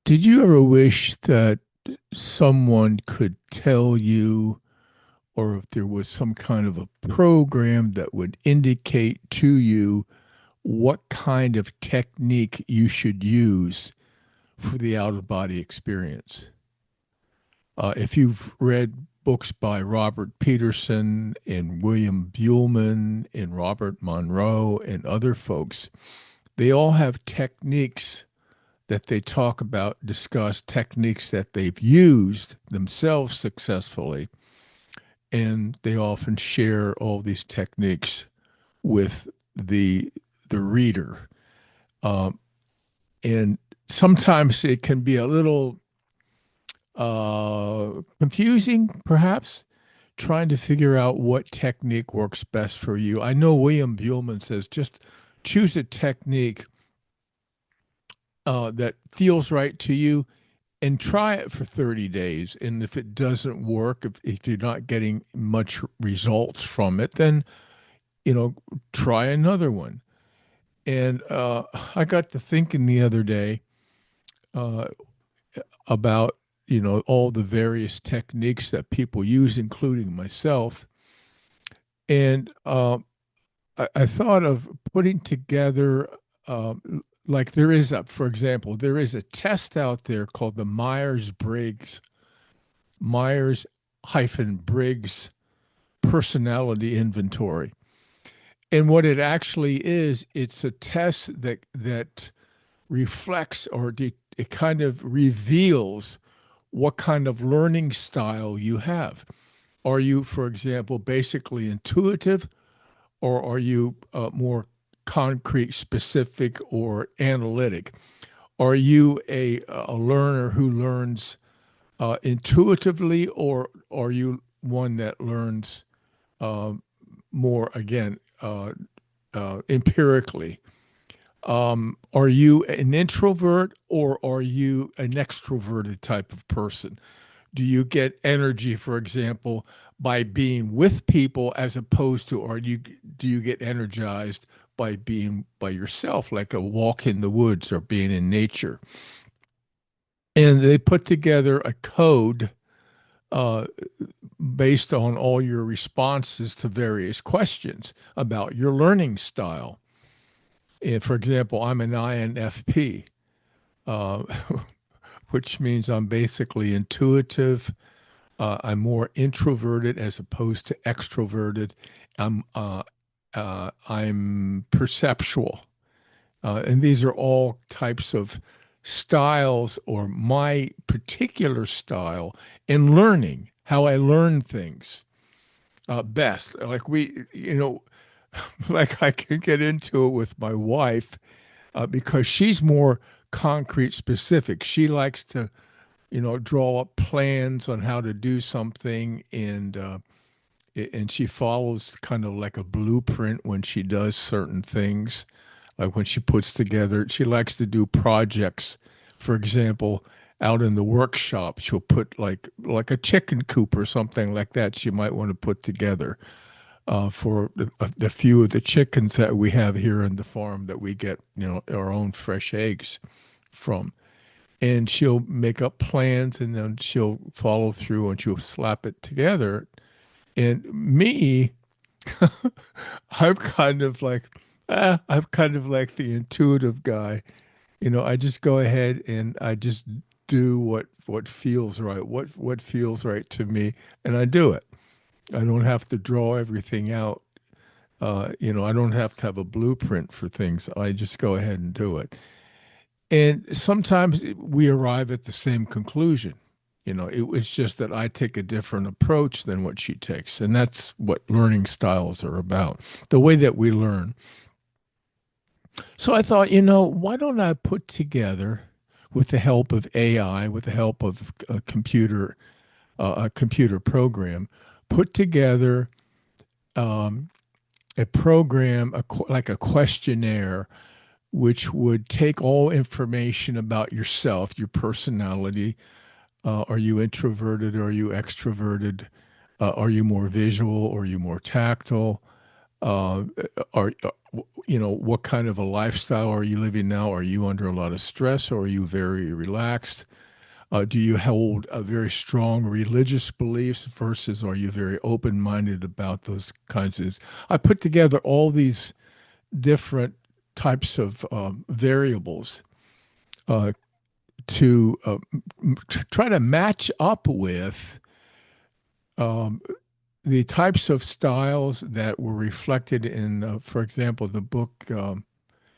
Did you ever wish that someone could tell you, or if there was some kind of a program that would indicate to you what kind of technique you should use for the out of body experience? If you've read books by Robert Peterson and William Buhlman and Robert Monroe and other folks, they all have techniques that they talk about, discuss techniques that they've used themselves successfully, and they often share all these techniques with the reader. Um, and sometimes it can be a little confusing, perhaps, trying to figure out what technique works best for you. I know William Buhlman says just choose a technique that feels right to you and try it for 30 days. And if it doesn't work, if you're not getting much results from it, then, try another one. And I got to thinking the other day uh, about, all the various techniques that people use, including myself. And I thought of putting together, like for example, there is a test out there called the Myers-Briggs personality inventory. And what it actually is, it's a test that reflects it kind of reveals what kind of learning style you have. Are you, for example, basically intuitive, or are you more concrete, specific, or analytic? Are you a learner who learns intuitively, or are you one that learns uh, more, again, empirically? Are you an introvert, or are you an extroverted type of person? Do you get energy, for example, by being with people, as opposed to, or do you get energized by being by yourself, like a walk in the woods or being in nature? And they put together a code uh, based on all your responses to various questions about your learning style. And for example, I'm an INFP, uh, which means I'm basically intuitive. I'm more introverted as opposed to extroverted. I'm perceptual, and these are all types of styles, or my particular style in learning, how I learn things best. Like like I can get into it with my wife because she's more concrete, specific. She likes to, draw up plans on how to do something, and she follows kind of like a blueprint when she does certain things. Like when she puts together, she likes to do projects. For example, out in the workshop, she'll put like a chicken coop or something like that. She might want to put together for the few of the chickens that we have here in the farm that we get, our own fresh eggs from. And she'll make up plans, and then she'll follow through, and she'll slap it together. And me, I'm kind of like the intuitive guy. I just go ahead and I just do what feels right, what feels right to me, and I do it. I don't have to draw everything out. I don't have to have a blueprint for things. I just go ahead and do it. And sometimes we arrive at the same conclusion. It's just that I take a different approach than what she takes. And that's what learning styles are about, the way that we learn. So I thought, why don't I put together, with the help of AI, with the help of a computer program, put together um, a program, like a questionnaire, which would take all information about yourself, your personality. Are you introverted? Are you extroverted? Are you more visual? Or are you more tactile? Uh, what kind of a lifestyle are you living now? Are you under a lot of stress, or are you very relaxed? Do you hold a very strong religious beliefs versus are you very open-minded about those kinds of things? I put together all these different types of variables uh, to try to match up with um, the types of styles that were reflected in, for example, the book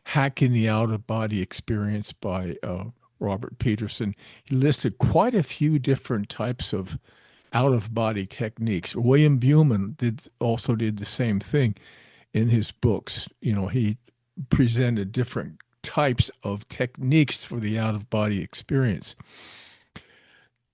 Hacking the Out of Body Experience by Robert Peterson. He listed quite a few different types of out of body techniques. William Buhlman did the same thing in his books. He presented different types of techniques for the out of body experience.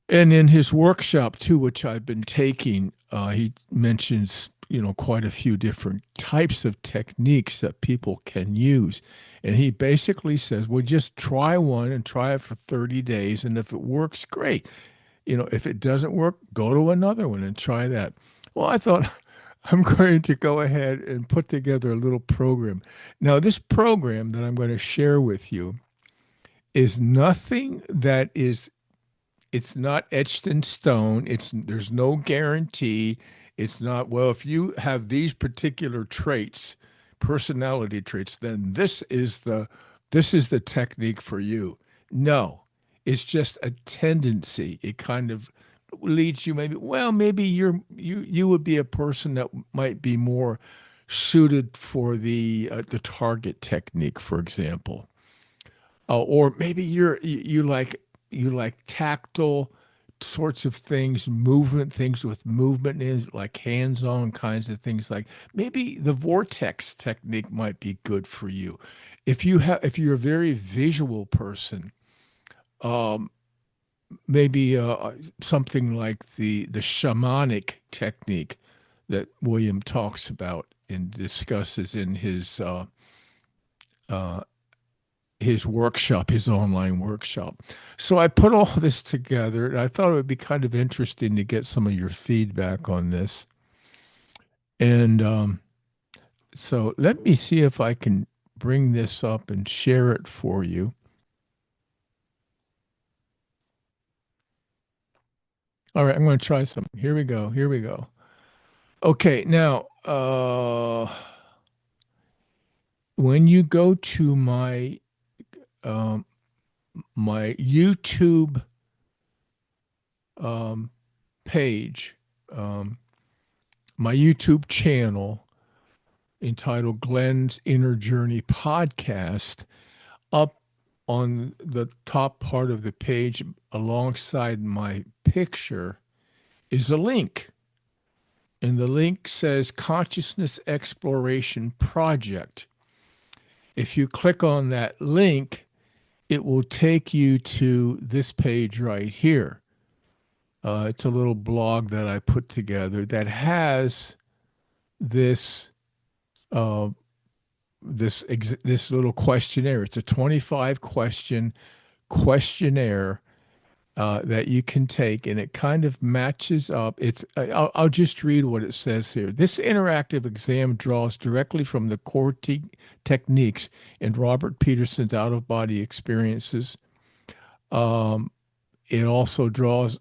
And in his workshop too, which I've been taking, he mentions quite a few different types of techniques that people can use. And he basically says, well, just try one and try it for 30 days. And if it works, great. If it doesn't work, go to another one and try that. Well, I thought I'm going to go ahead and put together a little program. Now, this program that I'm going to share with you is nothing that is it's not etched in stone. There's no guarantee. It's not, well, if you have these particular traits, personality traits, then this is the technique for you. No. It's just a tendency. It kind of leads you maybe you would be a person that might be more suited for the target technique, for example. Or maybe you like tactile sorts of things, movement, things with movement in, like hands-on kinds of things. Like maybe the vortex technique might be good for you. If you're a very visual person, um, maybe something like the shamanic technique that William talks about and discusses in uh, his workshop, his online workshop. So I put all this together, and I thought it would be kind of interesting to get some of your feedback on this. And so let me see if I can bring this up and share it for you. All right, I'm going to try something. Here we go. Here we go. Okay, now when you go to um, my YouTube um, page, um, my YouTube channel entitled Glenn's Inner Journey Podcast, up on the top part of the page alongside my picture is a link. And the link says Consciousness Exploration Project. If you click on that link, it will take you to this page right here. It's a little blog that I put together that has this uh, this little questionnaire. It's a 25 question questionnaire that you can take, and it kind of matches up. I'll just read what it says here. This interactive exam draws directly from the core techniques in Robert Peterson's out of body experiences. Um, it also draws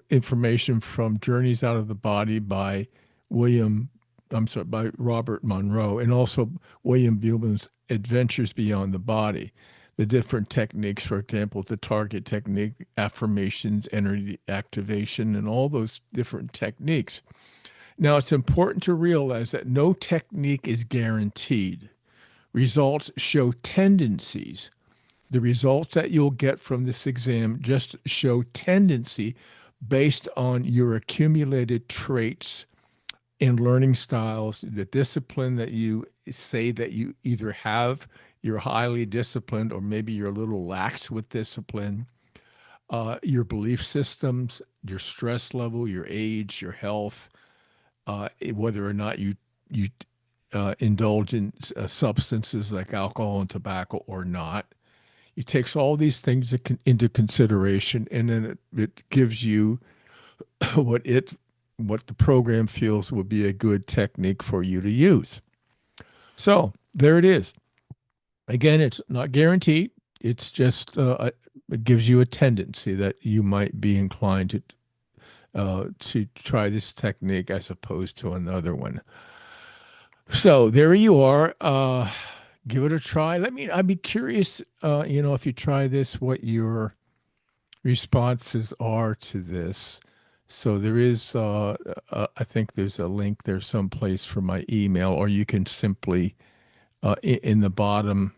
information from Journeys Out of the Body by William, by Robert Monroe, and also William Buhlman's Adventures Beyond the Body. The different techniques, for example, the target technique, affirmations, energy activation, and all those different techniques. Now, it's important to realize that no technique is guaranteed. Results show tendencies. The results that you'll get from this exam just show tendency based on your accumulated traits and learning styles, the discipline that you say that you either have, you're highly disciplined, or maybe you're a little lax with discipline, your belief systems, your stress level, your age, your health, whether or not you indulge in substances like alcohol and tobacco or not. It takes all these things into consideration, and then it gives you what the program feels would be a good technique for you to use. So there it is. Again, it's not guaranteed. It's just it gives you a tendency that you might be inclined to try this technique as opposed to another one. So there you are. Give it a try. I'd be curious, if you try this, what your responses are to this. So there is, I think there's a link there someplace for my email, or you can simply, in the bottom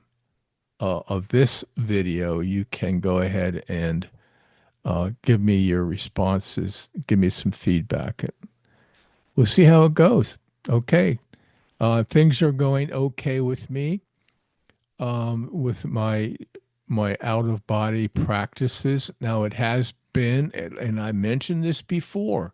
of this video, you can go ahead and give me your responses, give me some feedback. We'll see how it goes. Okay. Things are going okay with me, with my out of body practices. Now it has been, and I mentioned this before,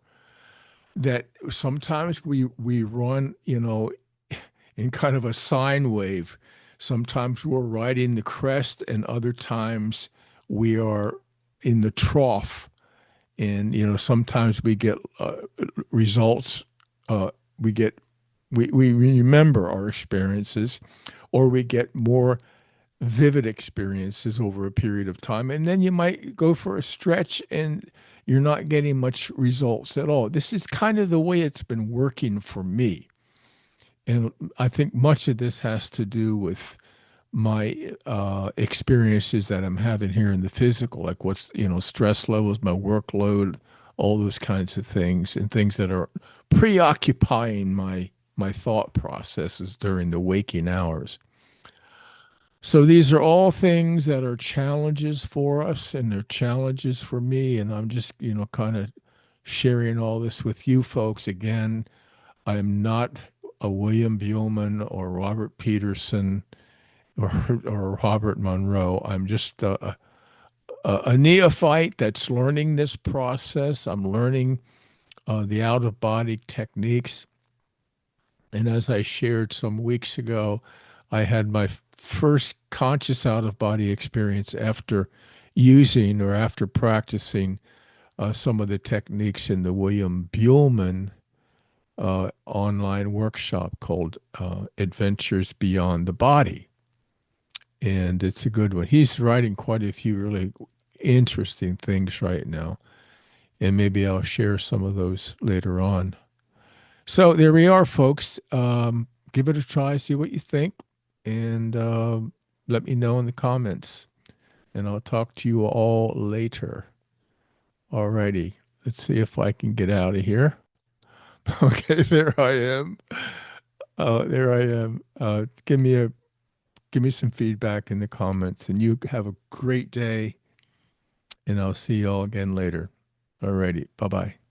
that sometimes we run, in kind of a sine wave. Sometimes we're riding the crest, and other times we are in the trough. And sometimes we get results. We get we remember our experiences, or we get more vivid experiences over a period of time. And then you might go for a stretch and you're not getting much results at all. This is kind of the way it's been working for me. And I think much of this has to do with my experiences that I'm having here in the physical, like what's, stress levels, my workload, all those kinds of things, and things that are preoccupying my thought processes during the waking hours. So these are all things that are challenges for us, and they're challenges for me. And I'm just, kind of sharing all this with you folks. Again, I'm not a William Buhlman or Robert Peterson or Robert Monroe. I'm just a neophyte that's learning this process. I'm learning the out of body techniques. And as I shared some weeks ago, I had my first conscious out of body experience after using or after practicing some of the techniques in the William Buhlman online workshop called Adventures Beyond the Body. And it's a good one. He's writing quite a few really interesting things right now. And maybe I'll share some of those later on. So there we are, folks. Give it a try, see what you think, and let me know in the comments. And I'll talk to you all later. Alrighty, let's see if I can get out of here. Okay, there I am. There I am. Give me some feedback in the comments, and you have a great day. And I'll see you all again later. Alrighty, bye bye.